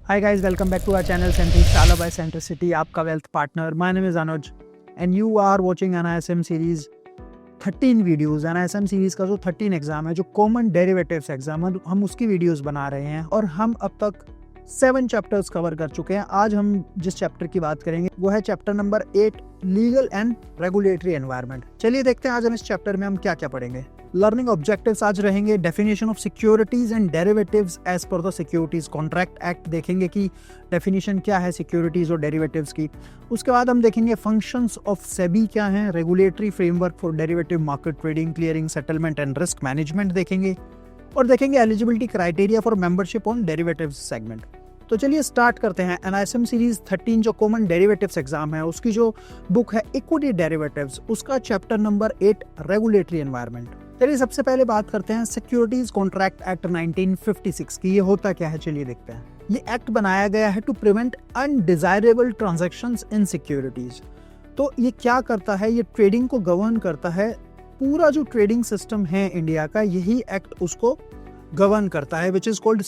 Hi guys, welcome back to our channel Centric Sala by Centricity, आपका wealth partner. My name is Anuj and you are watching NISM series 13 videos. NISM series का जो 13 exam है, जो common derivatives exam है, हम उसकी videos बना रहे हैं और हम अब तक 7 चैप्टर्स कवर कर चुके हैं. आज हम जिस चैप्टर की बात करेंगे वो है chapter number 8, legal and regulatory environment. चलिए देखते हैं आज हम इस चैप्टर में हम क्या क्या पढ़ेंगे. लर्निंग ऑब्जेक्टिव्स आज रहेंगे definition of securities and derivatives as per the securities contract act. देखेंगे कि डेफिनेशन क्या है सिक्योरिटीज और डेरिवेटिव्स की. उसके बाद हम देखेंगे फंक्शंस ऑफ सेबी क्या हैं, regulatory framework for derivative market trading, clearing, settlement and risk management देखेंगे और देखेंगे eligibility criteria for membership on derivatives segment. तो चलिए स्टार्ट करते हैं. NISM सीरीज 13 जो कॉमन डेरिवेटिव्स एग्जाम है उसकी जो बुक है इक्विटी डेरिवेटिव्स, उसका चैप्टर नंबर 8 रेगुलेटरी एनवायरनमेंट. चलिए सबसे पहले बात करते हैं सिक्योरिटीज कॉन्ट्रैक्ट एक्ट 1956 की. ये होता क्या है चलिए देखते हैं. ये एक्ट बनाया गया है to prevent undesirable transactions in securities. तो ये क्या करता है, ये ट्रेडिंग को गवर्न करता है. पूरा जो ट्रेडिंग सिस्टम है इंडिया का, यही एक्ट उसको गवर्न करता है, which is called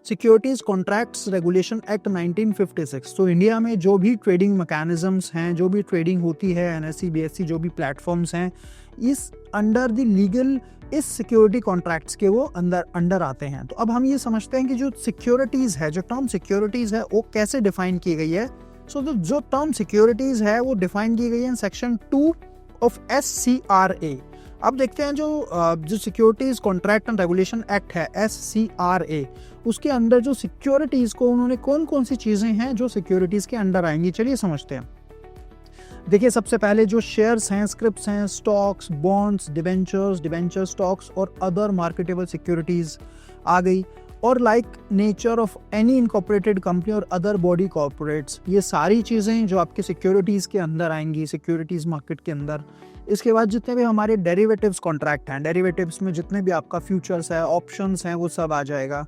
securities contracts regulation act 1956. तो इंडिया में जो भी ट्रेडिंग मैकेनिज्म्स हैं, जो भी ट्रेडिंग होती है, NSE BSE जो भी प्लेटफॉर्म्स हैं, इस अंडर द लीगल इस सिक्योरिटी कॉन्ट्रैक्ट्स के वो अंडर आते हैं. तो अब हम ये समझते हैं कि जो सिक्योरिटीज है, जो टर्म सिक्योरिटीज है वो कैसे डिफाइन की गई है. सो जो टर्म सिक्योरिटीज है वो डिफाइन की गई है इन सेक्शन 2 ऑफ SCRA. अब देखते हैं जो securities contract and regulation act है SCRA, उसके अंदर जो सिक्योरिटीज को उन्होंने कौन कौन सी चीजें हैं जो सिक्योरिटीज के अंडर आएंगी, चलिए समझते हैं. देखिए सबसे पहले जो शेयर्स हैं, स्क्रिप्ट्स हैं, स्टॉक्स, बॉन्ड्स, डिबेंचर स्टॉक्स और अदर मार्केटेबल सिक्योरिटीज आ गई. और like nature of any incorporated company और अदर बॉडी कॉर्पोरेट्स, ये सारी चीज़ें जो आपके सिक्योरिटीज़ के अंदर आएंगी, सिक्योरिटीज़ मार्केट के अंदर. इसके बाद जितने भी हमारे डेरिवेटिव्स कॉन्ट्रैक्ट हैं, डेरिवेटिव्स में जितने भी आपका फ्यूचर्स है, ऑप्शंस हैं, वो सब आ जाएगा,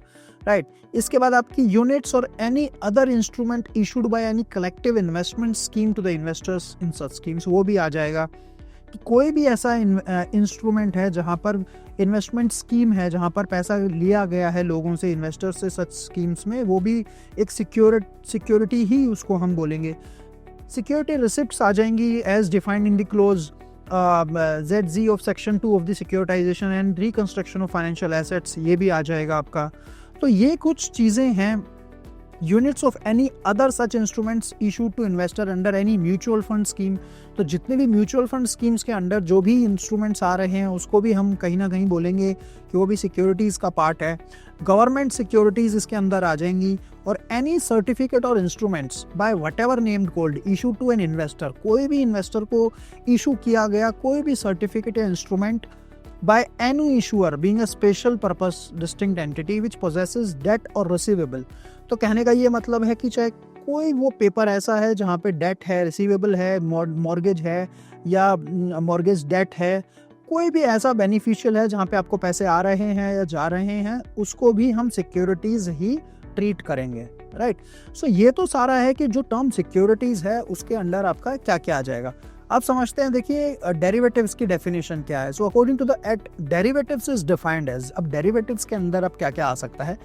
राइट. इसके बाद आपकी यूनिट्स और any other instrument issued by any collective investment scheme to the investors in such schemes, वो भी आ जाएगा. कोई भी ऐसा इंस्ट्रूमेंट है जहाँ पर इन्वेस्टमेंट स्कीम है, जहाँ पर पैसा लिया गया है लोगों से, इन्वेस्टर्स से, सच स्कीम्स में, वो भी एक सिक्योरिटी ही उसको हम बोलेंगे. सिक्योरिटी रिसिप्ट्स आ जाएंगी as defined in the clause ZZ of section 2 of the securitisation and reconstruction of financial assets, ये भी आ जाएगा आपका. तो ये कुछ चीज़ें हैं. Units of any other such instruments issued to investor under any mutual fund scheme. तो जितने भी म्यूचुअल फंड स्कीम्स के अंडर जो भी इंस्ट्रूमेंट्स आ रहे हैं उसको भी हम कहीं ना कहीं बोलेंगे कि वो भी सिक्योरिटीज़ का पार्ट है. गवर्नमेंट सिक्योरिटीज़ इसके अंदर आ जाएंगी. और any certificate or instruments by whatever named called issue to an investor, कोई भी इन्वेस्टर को इशू किया गया कोई भी सर्टिफिकेट या instrument by any issuer being a special purpose distinct entity which possesses debt or receivable. तो कहने का ये मतलब है कि चाहे कोई वो पेपर ऐसा है जहाँ पे डेट है, रिसीवेबल है, मॉर्गेज है या मॉर्गेज डेट है, कोई भी ऐसा बेनिफिशियल है जहाँ पे आपको पैसे आ रहे हैं या जा रहे हैं, उसको भी हम सिक्योरिटीज ही ट्रीट करेंगे, राइट. सो ये तो सारा है कि जो टर्म सिक्योरिटीज है उसके अंडर आपका क्या क्या आ जाएगा. अब समझते हैं. देखिए डेरिवेटिव्स की डेफिनेशन क्या है. So according to the act derivatives is defined as, अब डेरिवेटिव्स के अंदर अब क्या क्या आ सकता है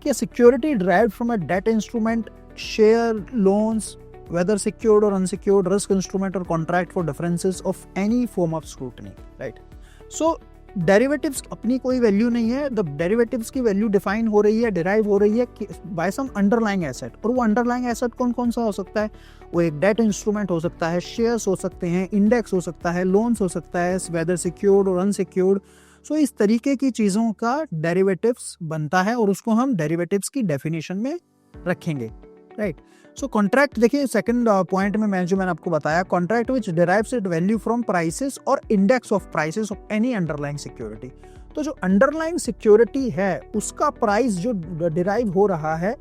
कि security derived from a debt instrument, share, loans, whether secured or unsecured, risk instrument or contract for differences of any form of scrutiny, right. So derivatives अपनी कोई वैल्यू नहीं है. द डेरिवेटिव्स की वैल्यू डिफाइन हो रही है, derive हो रही है बाय सम अंडरलाइंग एसेट. और वो अंडरलाइंग एसेट कौन कौन सा हो सकता है. वो एक डेट इंस्ट्रूमेंट हो सकता है, शेयर्स हो सकते हैं, इंडेक्स हो सकता है, लोन्स हो सकता है, वेदर सिक्योर्ड और अनसिक्योर्ड. सो इस तरीके की चीज़ों का डेरिवेटिव्स बनता है और उसको हम डेरिवेटिव्स की डेफिनेशन में रखेंगे, राइट. सो कॉन्ट्रैक्ट, देखिए सेकंड पॉइंट में मैंने आपको बताया, contract which derives it value from prices और index of prices of any underlying security. तो जो अंडरलाइंग सिक्योरिटी है उसका प्राइस जो डिराइव हो रहा है,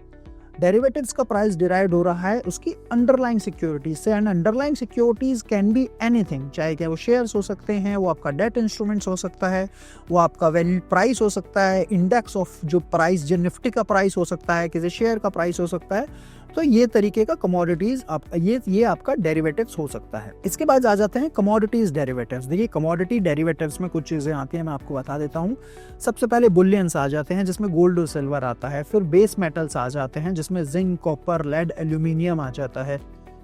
डेरिवेटिव्स का प्राइस डिराइव हो रहा है उसकी अंडरलाइंग सिक्योरिटीज से. And underlying securities can be anything, चाहे क्या वो शेयर्स हो सकते हैं, वो आपका डेट इंस्ट्रूमेंट्स हो सकता है, वो आपका वैल्यू प्राइस हो सकता है, इंडेक्स ऑफ जो प्राइस, जो निफ्टी का प्राइस हो सकता है, किसी शेयर का प्राइस हो सकता है. तो ये तरीके का कमोडिटीज आप ये आपका डेरिवेटिव्स हो सकता है। इसके बाद आ जाते हैं कमोडिटीज डेरिवेटिव्स। देखिए कमोडिटी डेरिवेटिव्स में कुछ चीजें आती हैं, मैं आपको बता देता हूँ। सबसे पहले बुलियंस आ जाते हैं जिसमें गोल्ड और सिल्वर आता है, फिर बेस मेटल्स आ जाते हैं जिसमें जिंक, कॉपर, लेड, एल्यूमिनियम आ जाता है।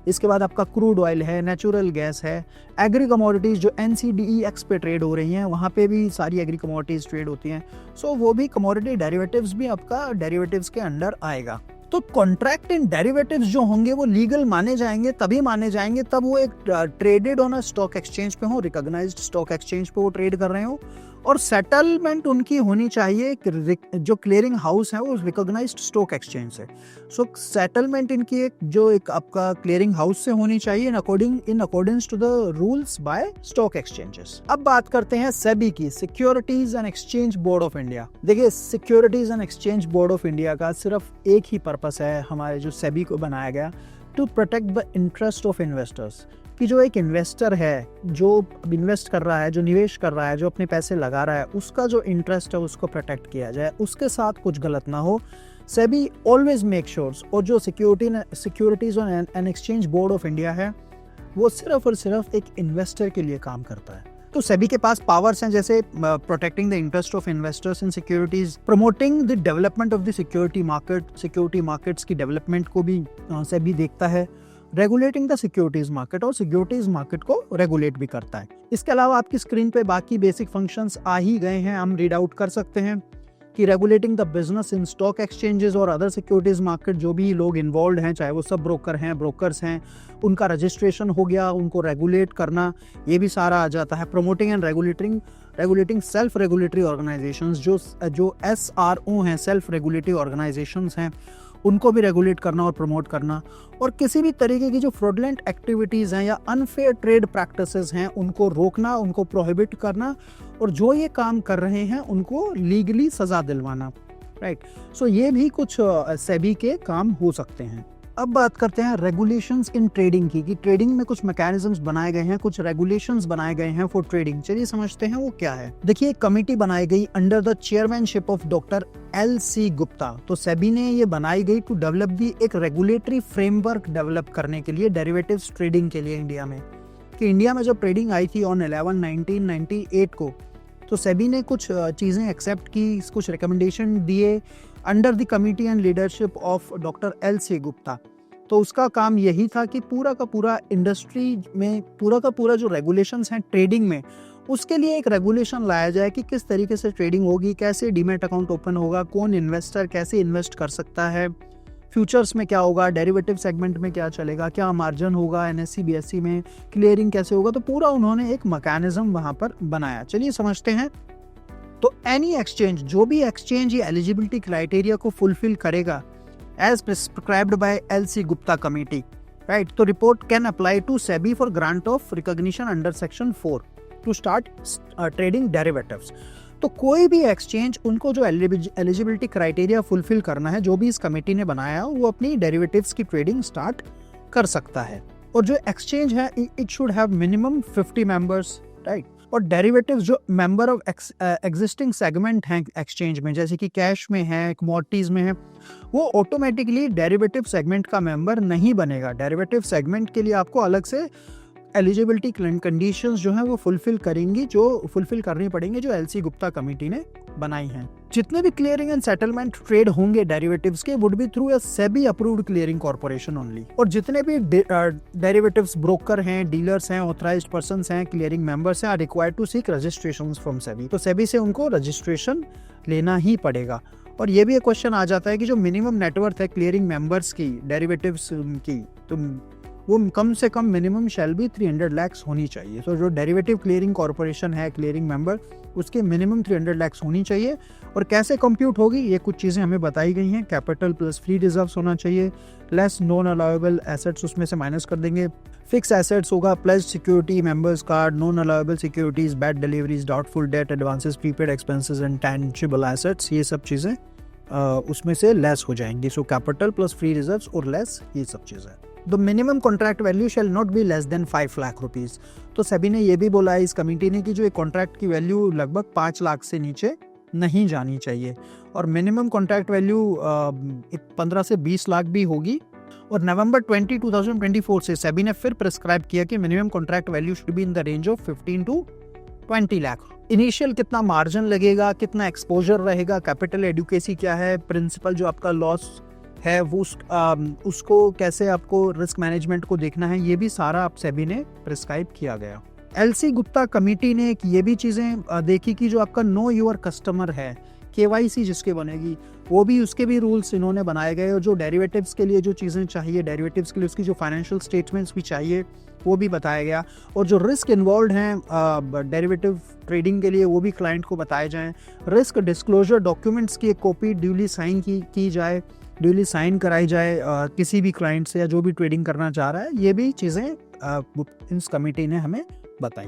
इसके बाद आपका क्रूड ऑयल है, नेचुरल गैस है, एग्री कमोडिटीज जो NCDEX पे ट्रेड हो रही हैं, वहाँ पे भी सारी एग्री कमोडिटीज ट्रेड होती हैं। सो वो भी कमोडिटी डेरिवेटिव्स भी आपका डेरिवेटिव्स के अंडर आएगा। तो कॉन्ट्रैक्ट इन डेरिवेटिव्स जो होंगे वो लीगल माने जाएंगे, तभी माने जाएंगे तब वो एक ट्रेडेड ऑन स्टॉक एक्सचेंज पे हो, रिकॉग्नाइज्ड स्टॉक एक्सचेंज पे वो ट्रेड कर रहे हो, और सेटलमेंट उनकी होनी चाहिए जो क्लियरिंग हाउस है वो रिकॉग्नाइज्ड स्टॉक एक्सचेंज से। सो सेटलमेंट इनकी एक आपका क्लियरिंग हाउस से होनी चाहिए in accordance to the rules by stock exchanges. अब बात करते हैं सेबी की, securities and exchange board of India. देखिए securities and exchange board of India का सिर्फ एक ही पर्पस है हमारे जो सेबी को बनाया गया, to protect the interest of investors. कि जो एक इन्वेस्टर है जो इन्वेस्ट कर रहा है, जो निवेश कर रहा है, जो अपने पैसे लगा रहा है, उसका जो इंटरेस्ट है उसको प्रोटेक्ट किया जाए, उसके साथ कुछ गलत ना हो। सेबी ऑलवेज मेक श्योर्स, और जो securities and exchange board of India है वो सिर्फ और सिर्फ एक इन्वेस्टर के लिए काम करता है। तो सेबी के पास पावर्स हैं जैसे protecting the interest of investors in securities, promoting the development of the security markets की डेवलपमेंट को भी सेबी देखता है, रेगुलेटिंग द सिक्योरिटीज मार्केट, और सिक्योरिटीज मार्केट को रेगुलेट भी करता है। इसके अलावा आपकी स्क्रीन पे बाकी बेसिक फंक्शंस आ ही गए हैं, हम रीड आउट कर सकते हैं कि regulating the business in stock exchanges और अदर सिक्योरिटीज मार्केट, जो भी लोग इन्वॉल्व हैं, चाहे वो सब ब्रोकर्स हैं, उनका रजिस्ट्रेशन हो गया, उनको रेगुलेट करना, ये भी सारा आ जाता है। Promoting and regulating self regulatory organisations, जो SRO हैं, सेल्फ रेगुलेटरी ऑर्गेनाइजेशंस हैं, उनको भी रेगुलेट करना और प्रमोट करना, और किसी भी तरीके की जो फ्रॉडलेंट एक्टिविटीज़ हैं या अनफेयर ट्रेड प्रैक्टिसेस हैं उनको रोकना, उनको प्रोहिबिट करना, और जो ये काम कर रहे हैं उनको लीगली सज़ा दिलवाना, राइट। सो ये भी कुछ सेबी के काम हो सकते हैं। अब बात करते हैं रेगुलेशंस इन ट्रेडिंग की, कि ट्रेडिंग में कुछ मैकेनिज्म्स बनाए गए हैं, कुछ रेगुलेशंस बनाए गए हैं फॉर ट्रेडिंग। चलिए समझते हैं वो क्या है। देखिए एक कमेटी बनाई गई under the chairmanship of doctor LC Gupta. तो सेबी ने ये बनाई गई टू डेवलप दी एक रेगुलेटरी फ्रेमवर्क डेवलप करने के लिए डेरिवेटिव्स ट्रेडिंग के लिए इंडिया में। कि इंडिया में जब ट्रेडिंग आई थी ऑन 11/19/98 को, तो सेबी ने कुछ चीज़ें एक्सेप्ट की, कुछ रिकमेंडेशन दिए under the committee and leadership of doctor LC Gupta. तो उसका काम यही था कि पूरा का पूरा इंडस्ट्री में पूरा का पूरा जो रेगुलेशंस हैं ट्रेडिंग में, उसके लिए एक रेगुलेशन लाया जाए कि किस तरीके से ट्रेडिंग होगी, कैसे डीमैट अकाउंट ओपन होगा, कौन इन्वेस्टर कैसे इन्वेस्ट कर सकता है, फ्यूचर्स में क्या होगा, डेरिवेटिव सेगमेंट में क्या चलेगा, क्या मार्जिन होगा, NSE BSE में क्लियरिंग कैसे होगा। तो पूरा उन्होंने एक मैकेनिज्म वहाँ पर बनाया। चलिए समझते हैं। तो एनी एक्सचेंज, जो भी एक्सचेंज ये एलिजिबिलिटी क्राइटेरिया को फुलफिल करेगा as prescribed by LC Gupta committee, right? तो report can apply to SEBI for grant of recognition under section 4 to start trading derivatives. तो कोई भी एक्सचेंज उनको जो एलिजिबिलिटी क्राइटेरिया फुलफिल करना है, जो भी इस कमेटी ने बनाया, वो अपनी डेरिवेटिव्स की ट्रेडिंग स्टार्ट कर सकता है। और जो एक्सचेंज है it should have minimum 50 members, right. और डेरिवेटिव्स जो मेंबर ऑफ एग्जिस्टिंग सेगमेंट हैं एक्सचेंज में, जैसे कि कैश में है, कमोडिटीज में है, वो ऑटोमेटिकली डेरिवेटिव सेगमेंट का मेंबर नहीं बनेगा। डेरिवेटिव सेगमेंट के लिए आपको अलग से एलिजिबिलिटी कंडीशंस जो है वो फुलफिल करनी पड़ेंगी, जो LC गुप्ता कमेटी ने बनाई हैं। जितने भी क्लियरिंग एंड सेटलमेंट ट्रेड होंगे डेरिवेटिव्स के would be through a SEBI approved clearing corporation only. और जितने भी डेरिवेटिव्स ब्रोकर हैं, डीलर्स हैं, ऑथराइज्ड पर्संस हैं, क्लियरिंग मेंबर्स हैं, are required to seek registrations from SEBI. तो सेबी से उनको रजिस्ट्रेशन लेना ही पड़ेगा। और ये भी एक क्वेश्चन आ जाता है कि जो मिनिमम नेटवर्थ है क्लियरिंग मेंबर्स की डेरिवेटिव्स की, तो वो कम से कम मिनिमम शैल भी 300 लाख होनी चाहिए। तो जो डेरिवेटिव क्लियरिंग कॉर्पोरेशन है, क्लियरिंग मेंबर, उसके मिनिमम 300 लाख होनी चाहिए। और कैसे कंप्यूट होगी, ये कुछ चीज़ें हमें बताई गई हैं। कैपिटल प्लस फ्री रिजर्व्स होना चाहिए, लेस नॉन अलाउएबल एसेट्स उसमें से माइनस कर देंगे, फिक्स एसेट्स होगा, plus security, members card, non allowable securities, bad deliveries, doubtful debt, advances, prepaid expenses and tangible assets, ये सब चीज़ें उसमें से लेस हो जाएंगी। So capital plus free reserves और लेस, ये सब चीज़ें। The minimum contract value shall not be less than 5 lakh rupees. तो सेबी ने ये भी बोला है इस कमेटी ने कि जो एक कॉन्ट्रैक्ट की वैल्यू लगभग 5 लाख से नीचे नहीं जानी चाहिए, और मिनिमम कॉन्ट्रैक्ट वैल्यू 15 से 20 लाख भी होगी। और नवंबर 20, 2024 से सेबी ने फिर प्रिस्क्राइब किया कि minimum contract value should be in the range of 15 to 20 lakh. Initial कितना मार्जिन लगेगा, कितना एक्सपोजर रहेगा, कैपिटल एडुकेसी क्या है, प्रिंसिपल जो आपका लॉस है वो उसको कैसे आपको रिस्क मैनेजमेंट को देखना है, ये भी सारा आप सेबी ने प्रिस्क्राइब किया गया। एलसी गुप्ता कमेटी ने ये भी चीज़ें देखी कि जो आपका नो योर कस्टमर है, केवाईसी जिसके बनेगी, वो भी उसके भी रूल्स इन्होंने बनाए गए, और जो डेरिवेटिव्स के लिए जो चीज़ें चाहिए, डेरिवेटिव्स के लिए उसकी जो फाइनेंशियल स्टेटमेंट्स भी चाहिए वो भी बताया गया, और जो रिस्क इन्वॉल्व हैं डेरिवेटिव ट्रेडिंग के लिए वो भी क्लाइंट को बताए जाएं। रिस्क डिस्क्लोजर डॉक्यूमेंट्स की एक कॉपी ड्यूली साइन की जाए, ड्यूली साइन कराई जाए किसी भी क्लाइंट से या जो भी ट्रेडिंग करना चाह रहा है। ये भी चीज़ें इस कमेटी ने हमें बताई।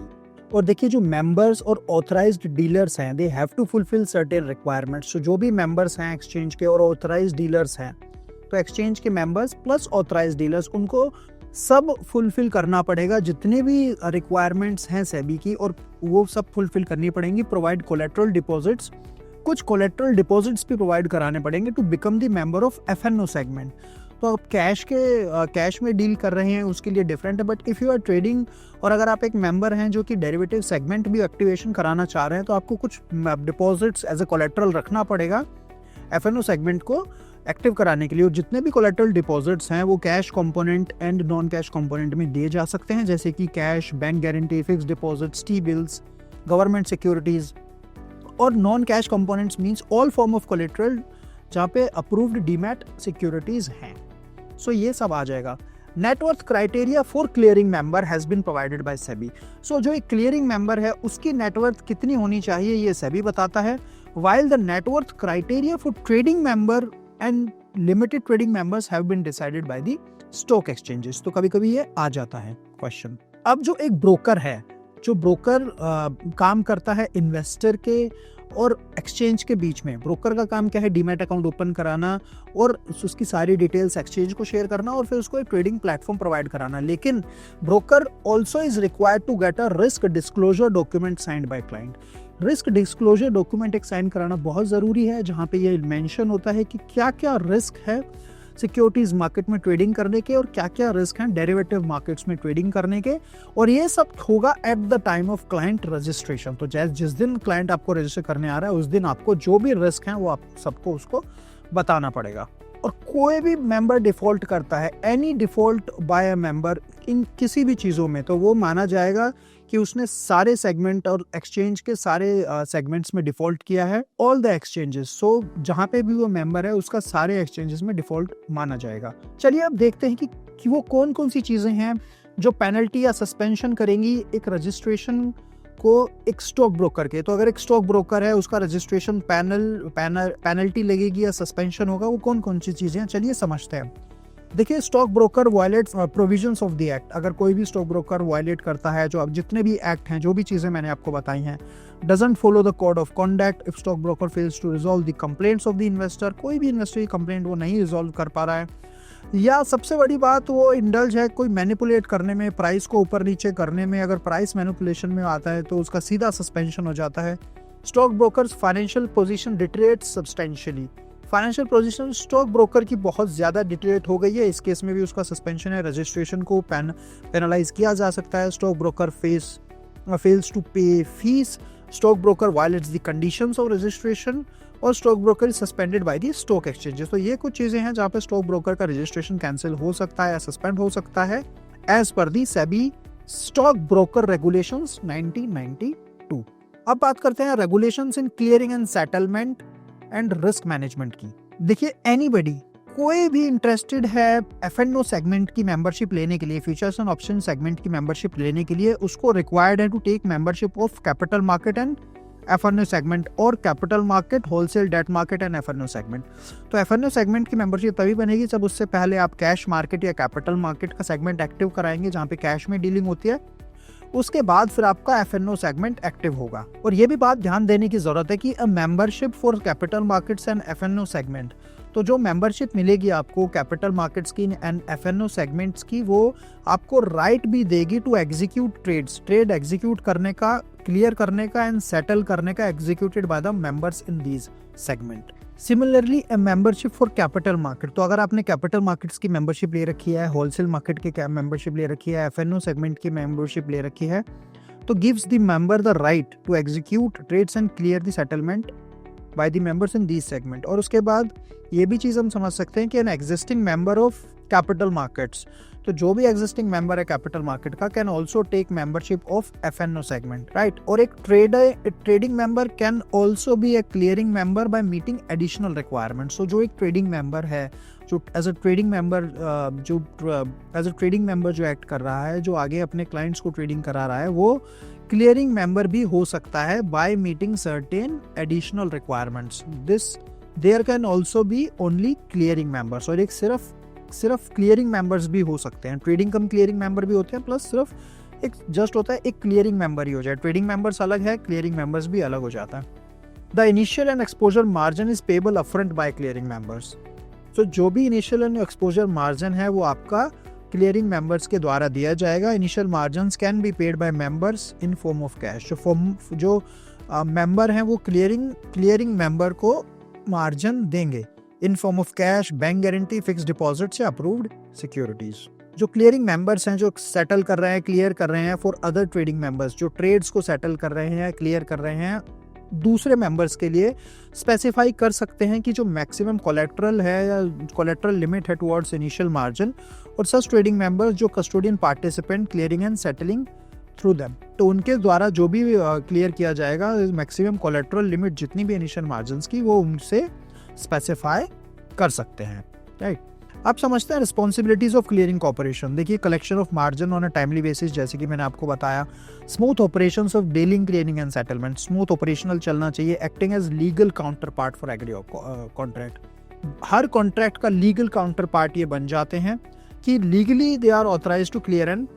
और देखिए जो मेंबर्स और ऑथराइज्ड डीलर्स हैं, they have to fulfil certain requirements. जो भी मेंबर्स हैं एक्सचेंज के और ऑथराइज्ड डीलर्स हैं, तो एक्सचेंज के मेंबर्स प्लस ऑथराइज्ड डीलर्स, उनको सब फुलफिल करना पड़ेगा जितने भी रिक्वायरमेंट्स हैं सेबी की, और वो सब फुलफिल करनी पड़ेंगी। प्रोवाइड कोलेट्रल डिपॉजिट्स, कुछ कोलेट्रल डिपॉजिट्स भी प्रोवाइड कराने पड़ेंगे to become the member of FNO segment. तो आप कैश में डील कर रहे हैं उसके लिए डिफरेंट है, but if you are trading और अगर आप एक मेंबर हैं जो कि डेरिवेटिव सेगमेंट भी एक्टिवेशन कराना चाह रहे हैं, तो आपको कुछ डिपॉजिट्स एज ए कोलेट्रल रखना पड़ेगा एफएनओ सेगमेंट को एक्टिव कराने के लिए। और जितने भी कोलेट्रल डिपॉजिट्स हैं वो cash component and non cash component में दिए जा सकते हैं, जैसे कि cash, bank guarantee, fix deposits, T bills, government securities. और non cash components means all form of collateral जहाँ पे अप्रूव्ड डीमैट सिक्योरिटीज़ हैं। सो ये सब आ जाएगा। Net worth criteria for clearing member has been provided by SEBI. So जो एक क्लियरिंग मेंबर है उसकी नेटवर्थ कितनी होनी चाहिए ये सेबी बताता है। While the net worth criteria for trading member and limited trading members have been decided by the stock exchanges. तो कभी कभी ये आ जाता है क्वेश्चन। अब जो एक ब्रोकर है, जो ब्रोकर काम करता है इन्वेस्टर के और एक्सचेंज के बीच में, ब्रोकर का काम क्या है? डीमैट अकाउंट ओपन कराना और उसकी सारी डिटेल्स एक्सचेंज को शेयर करना और फिर उसको एक ट्रेडिंग प्लेटफॉर्म प्रोवाइड कराना। लेकिन broker also is required to get a risk disclosure document signed by client. Risk disclosure document एक साइन कराना बहुत ज़रूरी है, जहाँ पे ये मेंशन होता है कि क्या क्या रिस्क है सिक्योरिटीज मार्केट में ट्रेडिंग करने के और क्या क्या रिस्क हैं डेरिवेटिव मार्केट्स में ट्रेडिंग करने के, और ये सब होगा at the time of client registration. तो जिस दिन क्लाइंट आपको रजिस्टर करने आ रहा है उस दिन आपको जो भी रिस्क हैं वो आप सबको उसको बताना पड़ेगा। और कोई भी मेंबर डिफॉल्ट करता है, any default by a member इन किसी भी चीज़ों में, तो वो माना जाएगा कि उसने सारे सेगमेंट और एक्सचेंज के सारे सेगमेंट्स में डिफॉल्ट किया है, ऑल द एक्सचेंजेस। सो जहाँ पे भी वो मेंबर है उसका सारे एक्सचेंजेस में डिफॉल्ट माना जाएगा। चलिए अब देखते हैं कि वो कौन कौन सी चीज़ें हैं जो पेनल्टी या सस्पेंशन करेंगी एक रजिस्ट्रेशन को एक स्टॉक ब्रोकर के। तो अगर एक स्टॉक ब्रोकर है उसका रजिस्ट्रेशन पेनल्टी लगेगी या सस्पेंशन होगा, वो कौन कौन सी चीज़ें हैं चलिए समझते हैं। देखिए, stock broker violets provisions of the act. अगर कोई भी स्टॉक ब्रोकर वायलेट करता है, जो अब जितने भी एक्ट हैं, जो भी चीज़ें मैंने आपको बताई हैं, doesn't follow the code of conduct, if stock broker fails to resolve the complaints of the investor, कोई भी इन्वेस्टर की कंप्लेंट वो नहीं रिजॉल्व कर पा रहा है, या सबसे बड़ी बात वो इंडल्ज है कोई मैनिपुलेट करने में, प्राइस को ऊपर नीचे करने में, अगर प्राइस मैनिपुलेशन में आता है तो उसका सीधा सस्पेंशन हो जाता है। Stock brokers financial position deteriorates substantially. Financial position stock broker की बहुत ज़्यादा डिटेरियोरेट हो गई है, इस केस में भी उसका सस्पेंशन है, रजिस्ट्रेशन को पेनलाइज किया जा सकता है। Stock broker fails to pay fees, stock broker violates the conditions of registration, और stock broker suspended by the stock exchanges. तो ये कुछ चीज़ें हैं जहाँ पे स्टॉक ब्रोकर का रजिस्ट्रेशन कैंसिल हो सकता है या सस्पेंड हो सकता है एज पर दी सेबी स्टॉक ब्रोकर रेगुलेशंस 1992। अब बात करते हैं regulations in clearing and settlement and risk management की। देखिए, एनीबडी, कोई भी इंटरेस्टेड है एफ&ओ सेगमेंट की मेंबरशिप लेने के लिए, फ्यूचर्स एंड ऑप्शन सेगमेंट की मेंबरशिप लेने के लिए, उसको रिक्वायर्ड है to take membership of capital market and एफ&ओ सेगमेंट और capital market, wholesale debt market and एफ&ओ सेगमेंट। तो एफ&ओ सेगमेंट की मेंबरशिप तभी बनेगी जब उससे पहले आप कैश मार्केट या कैपिटल मार्केट का सेगमेंट एक्टिव कराएंगे जहाँ पे कैश में डीलिंग होती है, उसके बाद फिर आपका एफ&ओ सेगमेंट एक्टिव होगा। और ये भी बात ध्यान देने की जरूरत है कि a membership for capital markets and एफ&ओ सेगमेंट, तो जो मेंबरशिप मिलेगी आपको कैपिटल मार्केट्स की एंड एफ&ओ सेगमेंट्स की, वो आपको राइट भी देगी to execute trades, trade execute करने का, क्लियर करने का एंड सेटल करने का, executed by the members in these segment. Similarly a membership for capital market, तो अगर आपने कैपिटल मार्केट्स की मेंबरशिप ले रखी है, होलसेल मार्केट की मेंबरशिप ले रखी है, एफएनओ सेगमेंट की मेंबरशिप ले रखी है, तो gives the member the right to execute trades and clear the settlement by the members in this segment. और उसके बाद ये भी चीज़ हम समझ सकते हैं कि an existing member of capital markets, तो जो भी एग्जिस्टिंग मेंबर है कैपिटल मार्केट का can also take membership of FNO segment, right. और एक trading member can also be a clearing member by meeting additional requirements. तो जो एक ट्रेडिंग मेंबर है, जो एज अ ट्रेडिंग मेंबर जो एक्ट कर रहा है, जो आगे अपने क्लाइंट्स को ट्रेडिंग करा रहा है, वो क्लियरिंग मेंबर भी हो सकता है by meeting certain additional requirements. This there can also be only clearing members, और एक सिर्फ क्लियरिंग मेंबर्स भी हो सकते हैं। ट्रेडिंग कम क्लियरिंग मेंबर भी होते हैं, प्लस सिर्फ एक जस्ट होता है एक क्लियरिंग मेंबर ही हो जाए। ट्रेडिंग मेंबर्स अलग है, क्लियरिंग मेंबर्स भी अलग हो जाता है। The initial and exposure margin is payable upfront by clearing members. तो जो भी इनिशियल एंड एक्सपोजर मार्जिन है वो आपका क्लियरिंग मेंबर्स के द्वारा दिया जाएगा। Initial margin can be paid by members in form of cash. जो मेंबर हैं वो क्लियरिंग मेंबर को मार्जिन देंगे in form of cash, bank guarantee, fix deposit से अप्रूव्ड सिक्योरिटीज। जो क्लियरिंग मेंबर्स हैं, जो सेटल कर रहे हैं, क्लियर कर रहे हैं फॉर अदर ट्रेडिंग मेंबर्स, जो ट्रेड्स को सेटल कर रहे हैं, क्लियर कर रहे हैं दूसरे मेंबर्स के लिए, स्पेसिफाई कर सकते हैं कि जो मैक्सिमम कोलेट्रल है या कोलेट्रल लिमिट है टुवर्ड्स इनिशियल मार्जिन, और सच ट्रेडिंग मेंबर्स जो custodian participant clearing and settling through them, तो उनके द्वारा जो भी क्लियर किया जाएगा मैक्सिमम कोलेट्रल लिमिट जितनी भी इनिशियल मार्जिन की, वो उनसे स्पेसिफाई कर सकते हैं, राइट। आप समझते हैं रिस्पॉन्सिबिलिटीज ऑफ क्लियरिंग कॉर्पोरेशन। देखिए, collection of margin on a timely basis, जैसे कि मैंने आपको बताया, smooth operations of dealing, clearing and settlement, smooth operational चलना चाहिए, acting as legal counterpart for every contract. हर कॉन्ट्रैक्ट का लीगल काउंटर पार्ट ये बन जाते हैं कि legally they are authorise to clear and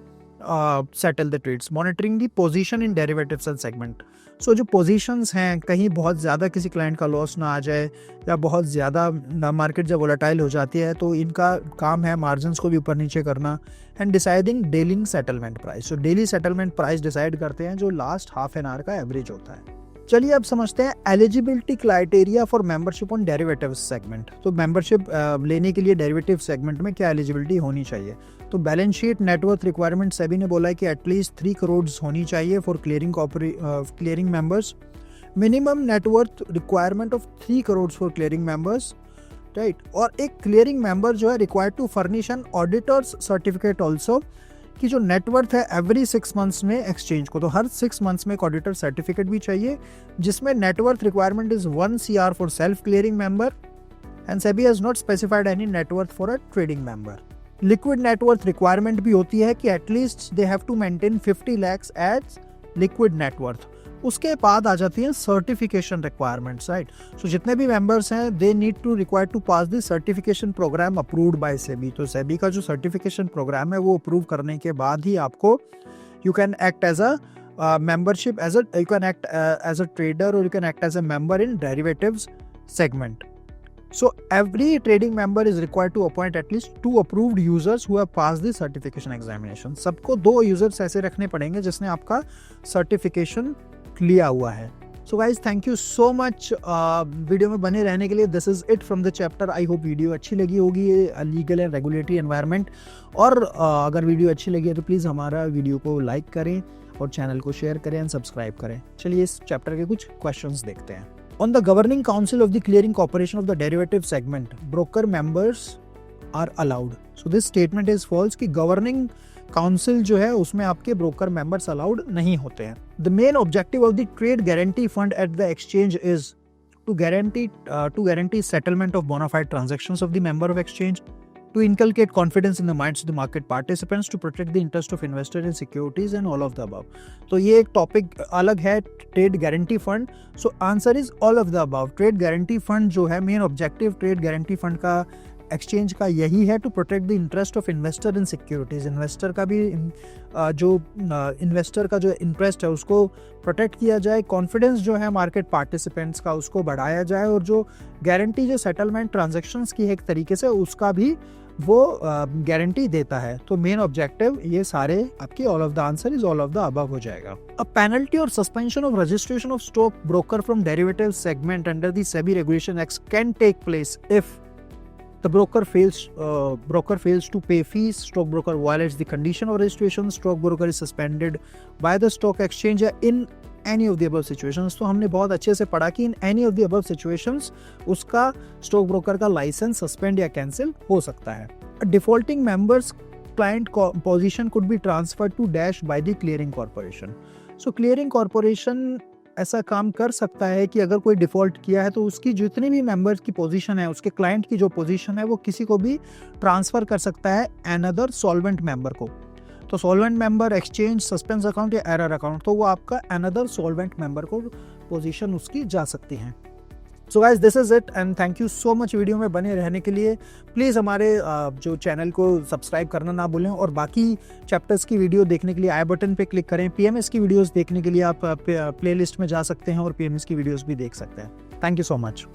settle the trades, monitoring the position in derivatives and segment. So जो पोजीशंस हैं, कहीं बहुत ज़्यादा किसी क्लाइंट का लॉस ना आ जाए, या बहुत ज़्यादा मार्केट जब वोलेटाइल हो जाती है तो इनका काम है मार्जिन्स को भी ऊपर नीचे करना, and deciding daily settlement price. So daily settlement price decide करते हैं जो लास्ट हाफ एन आवर का एवरेज होता है। चलिए अब समझते हैं eligibility criteria for membership on derivative segment. तो मेंबरशिप लेने के लिए डेरिवेटिव सेगमेंट में क्या एलिजिबिलिटी होनी चाहिए। तो बैलेंस शीट नेटवर्थ रिक्वायरमेंट सभी ने बोला है कि एटलीस्ट 3 करोड़ होनी चाहिए for clearing members. Minimum net worth requirement of 3 crore for clearing members, right. और एक क्लियरिंग मेंबर जो है required to furnish an auditor's certificate also, कि जो नेटवर्थ है एवरी 6 मंथ्स में एक्सचेंज को, तो हर 6 मंथ्स में एक ऑडिटर सर्टिफिकेट भी चाहिए, जिसमें net worth requirement is 1 CR for self clearing member, and SEBI has not specified any net worth for a trading member. Liquid net worth requirement भी होती है कि at least they have to maintain 50 lakhs as liquid net worth. उसके बाद आ जाती हैं सर्टिफिकेशन रिक्वायरमेंट्स, राइट। सो जितने भी मेंबर्स हैं they need to require to pass the certification programme approved by SEBI. तो सेबी का जो सर्टिफिकेशन प्रोग्राम है वो अप्रूव करने के बाद ही आपको you can act as a membership, you can act as a trader, और you can act as a member in derivatives segment. So every trading member is required to appoint at least 2 approved users who have passed the certification examination. सबको 2 users ऐसे रखने पड़ेंगे जिसने आपका certification लिया हुआ है। So guys, thank you so much video में बने रहने के लिए। This is it from the chapter. I hope video अच्छी लगी होगी, लीगल एंड रेगुलेटरी एनवायरनमेंट। और अगर वीडियो अच्छी लगी है तो प्लीज़ हमारा वीडियो को लाइक करें और चैनल को शेयर करें एंड सब्सक्राइब करें। चलिए इस चैप्टर के कुछ क्वेश्चंस देखते हैं। On the governing council of the clearing corporation of the derivative segment, broker members are allowed. So this statement is false कि governing council जो है उसमें आपके broker members allowed नहीं होते हैं। The main objective of the trade guarantee fund at the exchange is to guarantee settlement of bona fide transactions of the member of exchange, to inculcate confidence in the minds of the market participants, to protect the interest of investors in securities and all of the above. तो ये एक topic अलग है, trade guarantee fund. So answer is all of the above. Trade guarantee fund जो है, main objective trade guarantee fund का exchange का यही है, to protect the interest of investor in securities. Investor का भी इन्वेस्टर का जो इंटरेस्ट है उसको प्रोटेक्ट किया जाए, कॉन्फिडेंस जो है मार्केट पार्टिसिपेंट्स का उसको बढ़ाया जाए, और जो गारंटी जो सेटलमेंट ट्रांजेक्शन्स की है एक तरीके से उसका भी वो गारंटी देता है। तो मेन ऑब्जेक्टिव ये सारे आपके all of the answer is all of the above हो जाएगा। अ पेनल्टी और suspension of registration of stock broker from derivative segment under the SEBI regulation act can take place if the broker fails to pay fees, stockbroker violates the condition of registration, stockbroker is suspended by the stock exchange in any of the above situations। तो हमने बहुत अच्छे से पढ़ा कि in any of the above situations उसका stock broker का licence suspend या कैंसिल हो सकता है। Defaulting members client position could be transferred to dash by the clearing corporation। so clearing corporation ऐसा काम कर सकता है कि अगर कोई डिफॉल्ट किया है तो उसकी जितनी भी मेंबर्स की पोजीशन है, उसके क्लाइंट की जो पोजीशन है, वो किसी को भी ट्रांसफर कर सकता है अनदर सॉल्वेंट मेंबर को। तो solvent member exchange, suspense account या एरर अकाउंट, तो वो आपका अनदर सॉल्वेंट मेंबर को पोजीशन उसकी जा सकती है। So guys this is it and thank you so much video में बने रहने के लिए। प्लीज़ हमारे जो चैनल को सब्सक्राइब करना ना भूलें और बाकी चैप्टर्स की वीडियो देखने के लिए आई बटन पे क्लिक करें। पीएमएस की वीडियोस देखने के लिए आप प्लेलिस्ट में जा सकते हैं और पीएमएस की वीडियोस भी देख सकते हैं। Thank you so much.